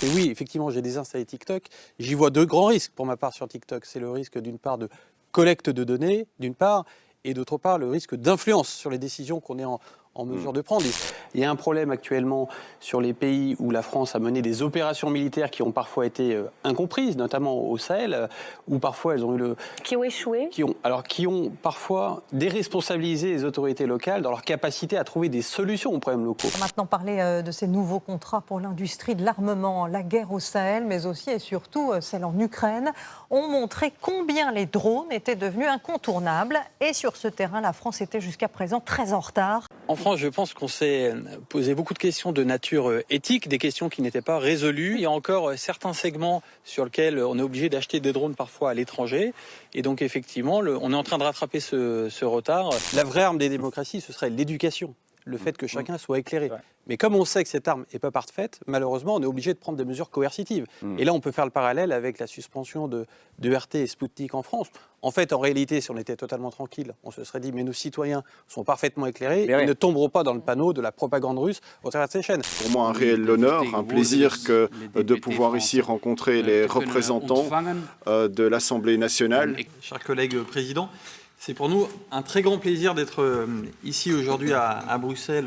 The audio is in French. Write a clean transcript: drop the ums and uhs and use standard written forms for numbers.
Mais oui, effectivement, j'ai désinstallé TikTok. J'y vois deux grands risques pour ma part sur TikTok. C'est le risque d'une part de collecte de données, d'une part, et d'autre part le risque d'influence sur les décisions qu'on est en mesure de prendre. Il y a un problème actuellement sur les pays où la France a mené des opérations militaires qui ont parfois été incomprises, notamment au Sahel, où parfois elles ont eu qui ont échoué, qui ont parfois déresponsabilisé les autorités locales dans leur capacité à trouver des solutions aux problèmes locaux. On va maintenant parler de ces nouveaux contrats pour l'industrie de l'armement. La guerre au Sahel, mais aussi et surtout celle en Ukraine, ont montré combien les drones étaient devenus incontournables. Et sur ce terrain, la France était jusqu'à présent très en retard. En France, je pense qu'on s'est posé beaucoup de questions de nature éthique, des questions qui n'étaient pas résolues. Il y a encore certains segments sur lesquels on est obligé d'acheter des drones parfois à l'étranger. Et donc effectivement, on est en train de rattraper ce retard. La vraie arme des démocraties, ce serait l'éducation, le fait que chacun soit éclairé. Mais comme on sait que cette arme n'est pas parfaite, malheureusement, on est obligé de prendre des mesures coercitives. Et là, on peut faire le parallèle avec la suspension de RT et Sputnik en France. En fait, en réalité, si on était totalement tranquille, on se serait dit, mais nos citoyens sont parfaitement éclairés, ils ne tomberont pas dans le panneau de la propagande russe au travers de ces chaînes. Pour moi, un réel honneur, un plaisir que de pouvoir ici rencontrer les représentants de l'Assemblée nationale. Chers collègues présidents, c'est pour nous un très grand plaisir d'être ici aujourd'hui à Bruxelles.